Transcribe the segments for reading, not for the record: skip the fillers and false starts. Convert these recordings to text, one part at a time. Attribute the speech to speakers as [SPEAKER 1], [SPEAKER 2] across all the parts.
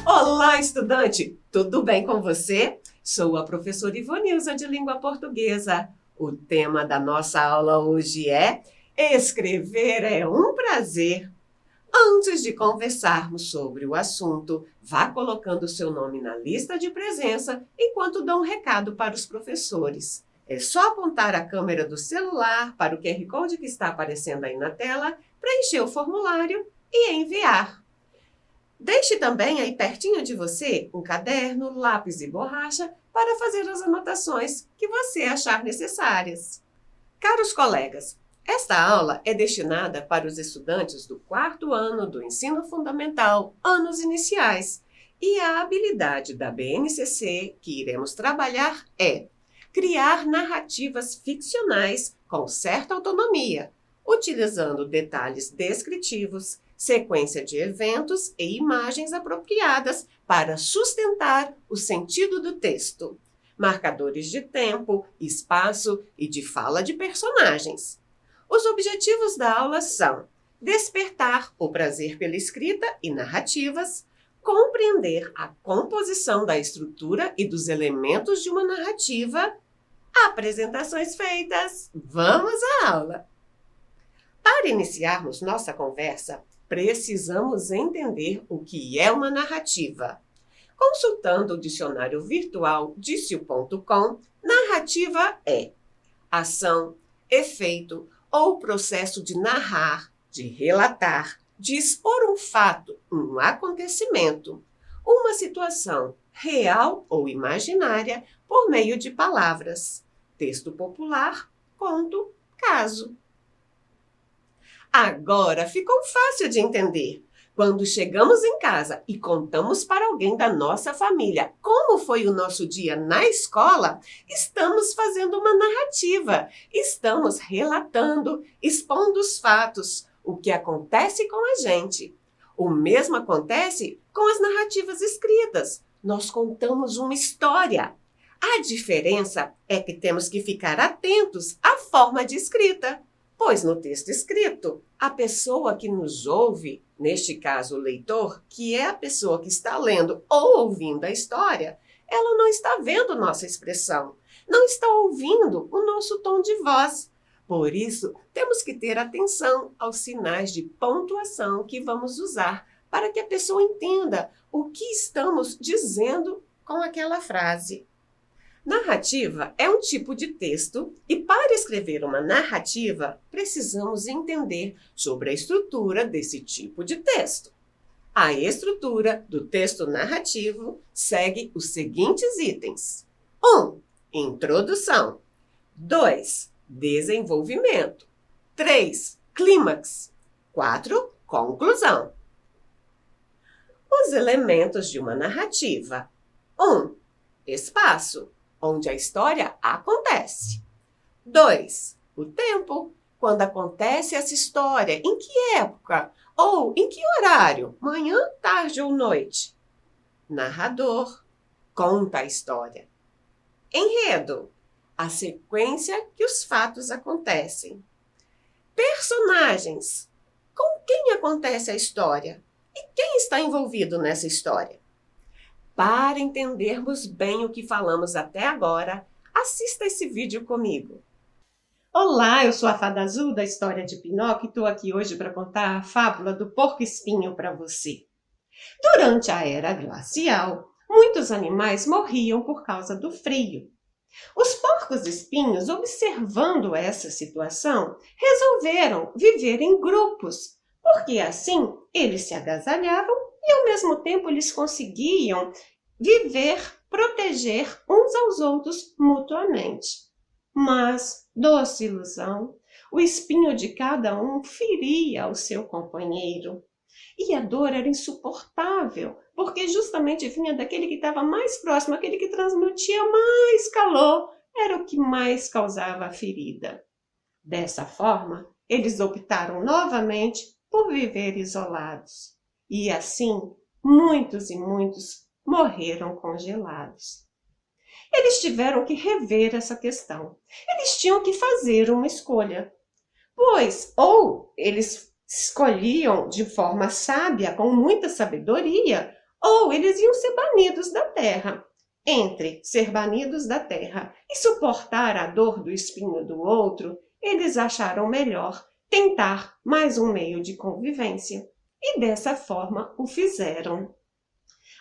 [SPEAKER 1] Olá, estudante! Tudo bem com você? Sou a professora Ivonilza de Língua Portuguesa. O tema da nossa aula hoje é Escrever é um prazer. Antes de conversarmos sobre o assunto, vá colocando seu nome na lista de presença enquanto dou um recado para os professores. É só apontar a câmera do celular para o QR Code que está aparecendo aí na tela, preencher o formulário e enviar. Deixe também aí pertinho de você um caderno, lápis e borracha para fazer as anotações que você achar necessárias. Caros colegas, esta aula é destinada para os estudantes do 4º ano do ensino fundamental, anos iniciais. E a habilidade da BNCC que iremos trabalhar é criar narrativas ficcionais com certa autonomia, utilizando detalhes descritivos, sequência de eventos e imagens apropriadas para sustentar o sentido do texto, marcadores de tempo, espaço e de fala de personagens. Os objetivos da aula são despertar o prazer pela escrita e narrativas, compreender a composição da estrutura e dos elementos de uma narrativa. Apresentações feitas, vamos à aula! Para iniciarmos nossa conversa, precisamos entender o que é uma narrativa. Consultando o dicionário virtual dicio.com, narrativa é ação, efeito ou processo de narrar, de relatar, de expor um fato, um acontecimento, uma situação real ou imaginária por meio de palavras, texto popular, conto, caso. Agora ficou fácil de entender. Quando chegamos em casa e contamos para alguém da nossa família como foi o nosso dia na escola, estamos fazendo uma narrativa. Estamos relatando, expondo os fatos, o que acontece com a gente. O mesmo acontece com as narrativas escritas. Nós contamos uma história. A diferença é que temos que ficar atentos à forma de escrita. Pois no texto escrito, a pessoa que nos ouve, neste caso o leitor, que é a pessoa que está lendo ou ouvindo a história, ela não está vendo nossa expressão, não está ouvindo o nosso tom de voz. Por isso, temos que ter atenção aos sinais de pontuação que vamos usar para que a pessoa entenda o que estamos dizendo com aquela frase. Narrativa é um tipo de texto e, para escrever uma narrativa, precisamos entender sobre a estrutura desse tipo de texto. A estrutura do texto narrativo segue os seguintes itens. 1. Introdução. 2. Desenvolvimento. 3. Clímax. 4. Conclusão. Os elementos de uma narrativa. 1. Espaço, onde a história acontece. 2. O tempo, quando acontece essa história, em que época ou em que horário, manhã, tarde ou noite. Narrador, conta a história. Enredo, a sequência que os fatos acontecem. Personagens, com quem acontece a história e quem está envolvido nessa história. Para entendermos bem o que falamos até agora, assista esse vídeo comigo. Olá, eu sou a Fada Azul da História de Pinóquio e estou aqui hoje para contar a fábula do porco-espinho para você. Durante a era glacial, muitos animais morriam por causa do frio. Os porcos-espinhos, observando essa situação, resolveram viver em grupos, porque assim eles se agasalhavam e ao mesmo tempo eles conseguiam viver, proteger uns aos outros mutuamente. Mas, doce ilusão, o espinho de cada um feria o seu companheiro. E a dor era insuportável, porque justamente vinha daquele que estava mais próximo, aquele que transmitia mais calor, era o que mais causava a ferida. Dessa forma, eles optaram novamente por viver isolados. E assim, muitos e muitos morreram congelados. Eles tiveram que rever essa questão. Eles tinham que fazer uma escolha. Pois, ou eles escolhiam de forma sábia, com muita sabedoria, ou eles iam ser banidos da terra. Entre ser banidos da terra e suportar a dor do espinho do outro, eles acharam melhor tentar mais um meio de convivência. E dessa forma o fizeram.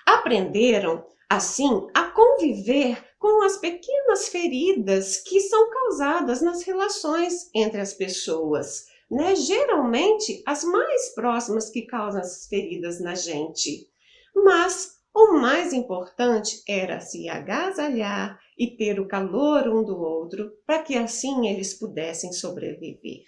[SPEAKER 1] Aprenderam, assim, a conviver com as pequenas feridas que são causadas nas relações entre as pessoas, né? Geralmente, as mais próximas que causam essas feridas na gente. Mas o mais importante era se agasalhar e ter o calor um do outro, para que assim eles pudessem sobreviver.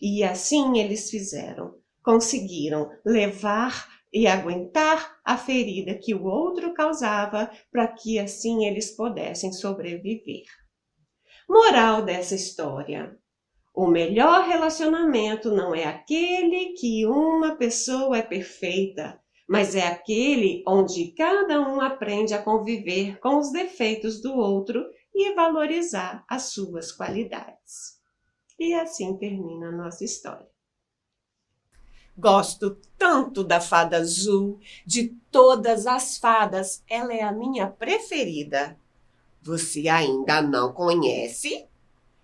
[SPEAKER 1] E assim eles fizeram. Conseguiram levar e aguentar a ferida que o outro causava, para que assim eles pudessem sobreviver. Moral dessa história: o melhor relacionamento não é aquele que uma pessoa é perfeita, mas é aquele onde cada um aprende a conviver com os defeitos do outro e valorizar as suas qualidades. E assim termina a nossa história. Gosto tanto da fada azul, de todas as fadas, ela é a minha preferida. Você ainda não conhece?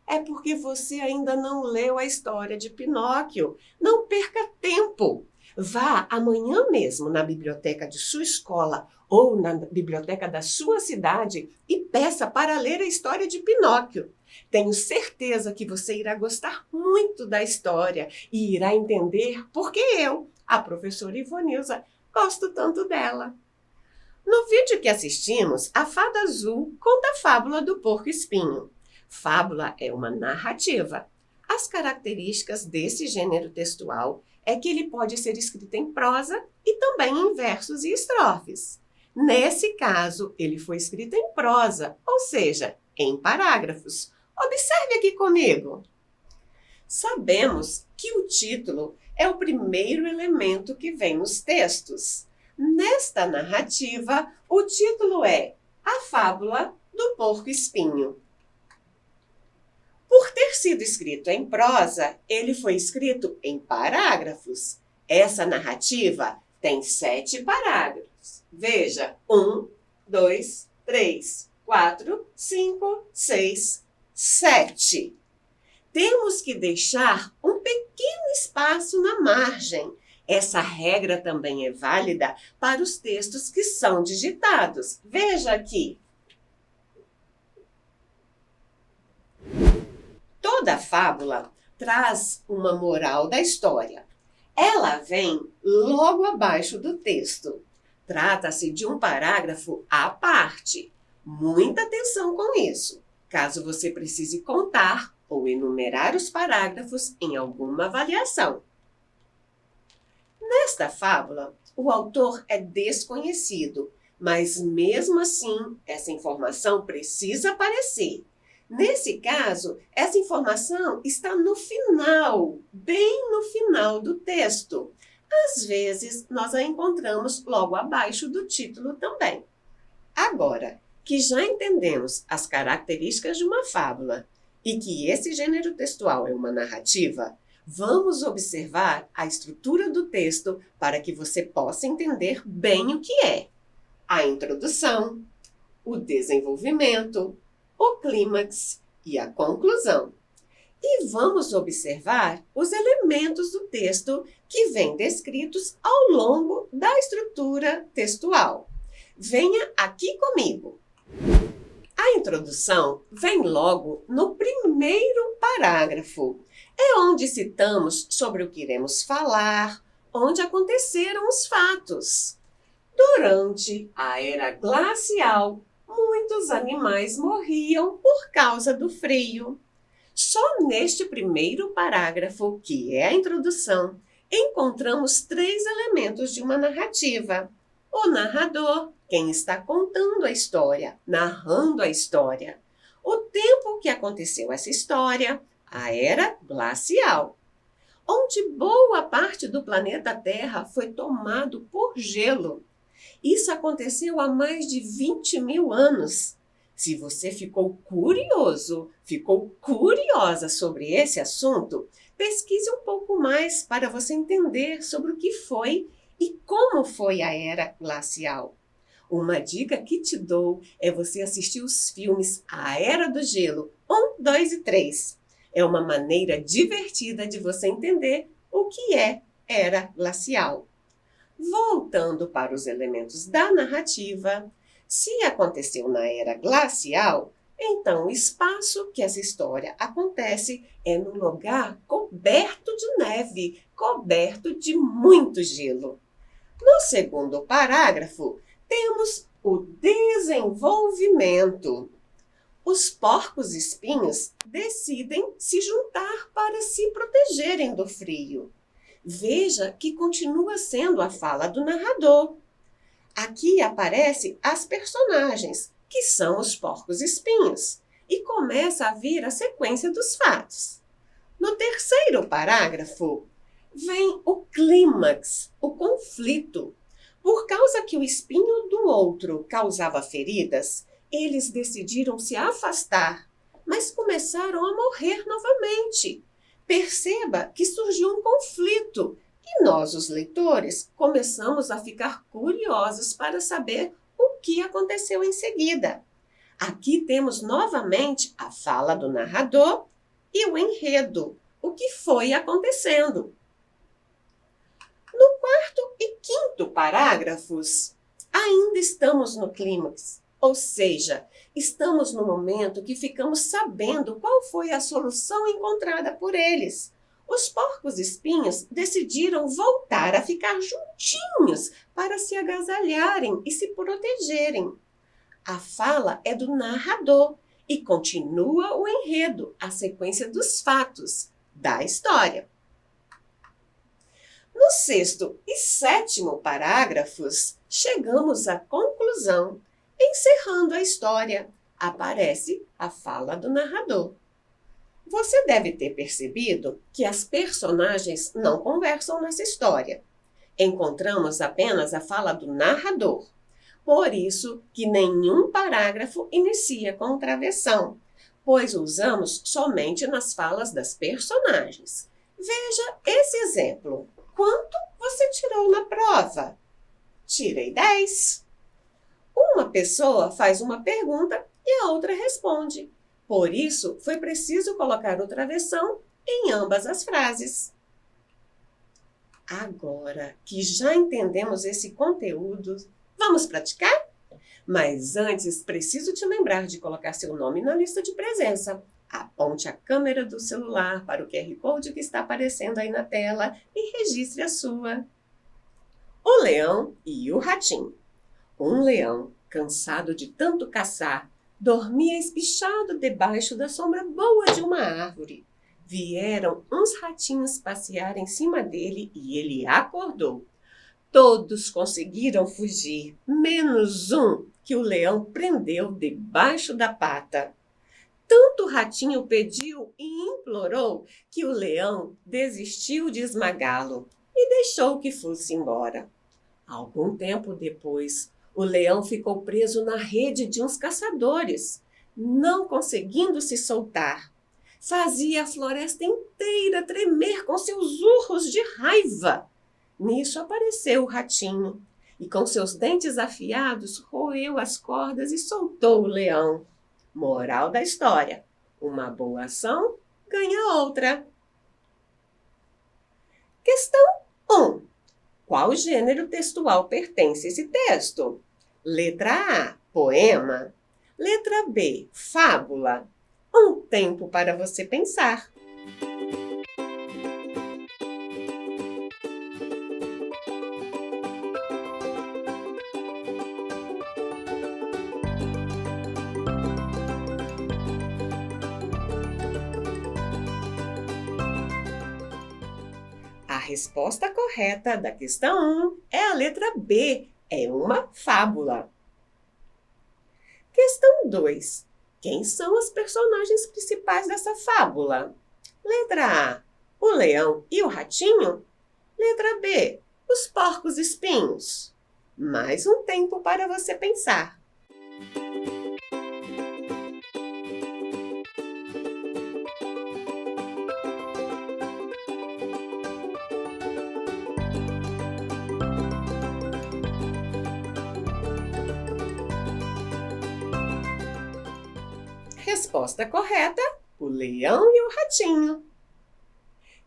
[SPEAKER 1] É porque você ainda não leu a história de Pinóquio. Não perca tempo. Vá amanhã mesmo na biblioteca de sua escola ou na biblioteca da sua cidade e peça para ler a história de Pinóquio. Tenho certeza que você irá gostar muito da história e irá entender por que eu, a professora Ivonilza, gosto tanto dela. No vídeo que assistimos, a fada azul conta a fábula do porco-espinho. Fábula é uma narrativa. As características desse gênero textual é que ele pode ser escrito em prosa e também em versos e estrofes. Nesse caso, ele foi escrito em prosa, ou seja, em parágrafos. Observe aqui comigo. Sabemos que o título é o primeiro elemento que vem nos textos. Nesta narrativa, o título é A Fábula do Porco-Espinho. Por ter sido escrito em prosa, ele foi escrito em parágrafos. Essa narrativa tem 7 parágrafos. Veja, 1, 2, 3, 4, 5, 6, 7. Temos que deixar um pequeno espaço na margem. Essa regra também é válida para os textos que são digitados. Veja aqui. Toda fábula traz uma moral da história. Ela vem logo abaixo do texto. Trata-se de um parágrafo à parte. Muita atenção com isso, caso você precise contar ou enumerar os parágrafos em alguma avaliação. Nesta fábula, o autor é desconhecido, mas mesmo assim, essa informação precisa aparecer. Nesse caso, essa informação está no final, bem no final do texto. Às vezes, nós a encontramos logo abaixo do título também. Agora, que já entendemos as características de uma fábula e que esse gênero textual é uma narrativa, vamos observar a estrutura do texto para que você possa entender bem o que é. A introdução, o desenvolvimento, o clímax e a conclusão. E vamos observar os elementos do texto que vêm descritos ao longo da estrutura textual. Venha aqui comigo. A introdução vem logo no primeiro parágrafo. É onde citamos sobre o que iremos falar, onde aconteceram os fatos. Durante a era glacial, muitos animais morriam por causa do frio. Só neste primeiro parágrafo, que é a introdução, encontramos 3 elementos de uma narrativa. O narrador, quem está contando a história, narrando a história. O tempo que aconteceu essa história, a era glacial, onde boa parte do planeta Terra foi tomado por gelo. Isso aconteceu há mais de 20 mil anos. Se você ficou curioso, ficou curiosa sobre esse assunto, pesquise um pouco mais para você entender sobre o que foi e como foi a era glacial. Uma dica que te dou é você assistir os filmes A Era do Gelo 1, 2 e 3. É uma maneira divertida de você entender o que é era glacial. Voltando para os elementos da narrativa, se aconteceu na era glacial, então o espaço que essa história acontece é num lugar coberto de neve, coberto de muito gelo. No segundo parágrafo, temos o desenvolvimento. Os porcos-espinhos decidem se juntar para se protegerem do frio. Veja que continua sendo a fala do narrador. Aqui aparecem as personagens, que são os porcos-espinhos, e começa a vir a sequência dos fatos. No terceiro parágrafo, vem o clímax, o conflito. Por causa que o espinho do outro causava feridas, eles decidiram se afastar, mas começaram a morrer novamente. Perceba que surgiu um conflito e nós, os leitores, começamos a ficar curiosos para saber o que aconteceu em seguida. Aqui temos novamente a fala do narrador e o enredo, o que foi acontecendo. No quarto e quinto parágrafos, ainda estamos no clímax, ou seja, estamos no momento que ficamos sabendo qual foi a solução encontrada por eles. Os porcos-espinhos decidiram voltar a ficar juntinhos para se agasalharem e se protegerem. A fala é do narrador e continua o enredo, a sequência dos fatos da história. No sexto e sétimo parágrafos, chegamos à conclusão. Encerrando a história, aparece a fala do narrador. Você deve ter percebido que as personagens não conversam nessa história. Encontramos apenas a fala do narrador. Por isso que nenhum parágrafo inicia com travessão, pois usamos somente nas falas das personagens. Veja esse exemplo. Quanto você tirou na prova? Tirei 10. Uma pessoa faz uma pergunta e a outra responde. Por isso, foi preciso colocar o travessão em ambas as frases. Agora que já entendemos esse conteúdo, vamos praticar? Mas antes, preciso te lembrar de colocar seu nome na lista de presença. Aponte a câmera do celular para o QR Code que está aparecendo aí na tela e registre a sua. O leão e o ratinho. Um leão, cansado de tanto caçar, dormia espichado debaixo da sombra boa de uma árvore. Vieram uns ratinhos passear em cima dele e ele acordou. Todos conseguiram fugir, menos um que o leão prendeu debaixo da pata. Tanto o ratinho pediu e implorou que o leão desistiu de esmagá-lo e deixou que fosse embora. Algum tempo depois, o leão ficou preso na rede de uns caçadores, não conseguindo se soltar. Fazia a floresta inteira tremer com seus urros de raiva. Nisso apareceu o ratinho e, com seus dentes afiados, roeu as cordas e soltou o leão. Moral da história: uma boa ação ganha outra. Questão 1. Qual gênero textual pertence esse texto? Letra A, poema. Letra B, fábula. Um tempo para você pensar. A resposta correta da questão 1 é a letra B, é uma fábula. Questão 2. Quem são os personagens principais dessa fábula? Letra A, o leão e o ratinho. Letra B, os porcos espinhos. Mais um tempo para você pensar. Resposta correta: o leão e o ratinho.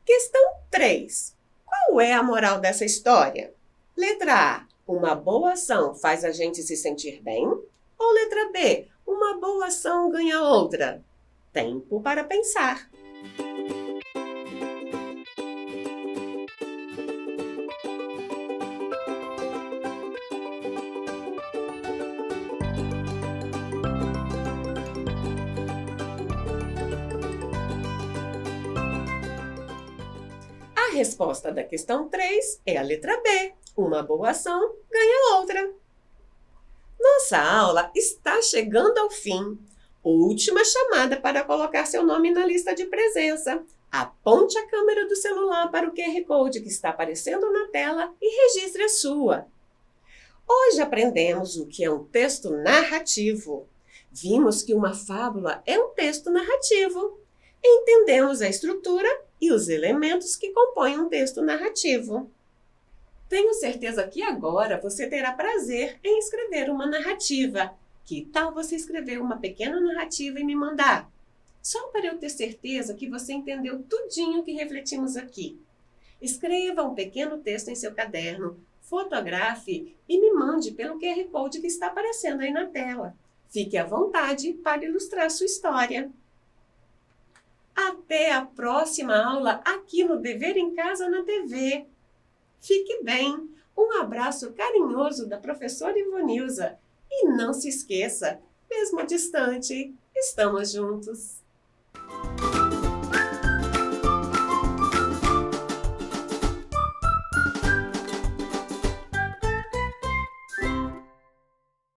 [SPEAKER 1] Questão 3. Qual é a moral dessa história? Letra A. Uma boa ação faz a gente se sentir bem? Ou letra B. Uma boa ação ganha outra? Tempo para pensar. A resposta da questão 3 é a letra B. Uma boa ação ganha outra. Nossa aula está chegando ao fim. Última chamada para colocar seu nome na lista de presença. Aponte a câmera do celular para o QR Code que está aparecendo na tela e registre a sua. Hoje aprendemos o que é um texto narrativo. Vimos que uma fábula é um texto narrativo. Entendemos a estrutura e os elementos que compõem um texto narrativo. Tenho certeza que agora você terá prazer em escrever uma narrativa. Que tal você escrever uma pequena narrativa e me mandar? Só para eu ter certeza que você entendeu tudinho que refletimos aqui. Escreva um pequeno texto em seu caderno, fotografe e me mande pelo QR Code que está aparecendo aí na tela. Fique à vontade para ilustrar sua história. Até a próxima aula aqui no Dever em Casa na TV. Fique bem. Um abraço carinhoso da professora Ivonilza. E não se esqueça, mesmo distante, estamos juntos.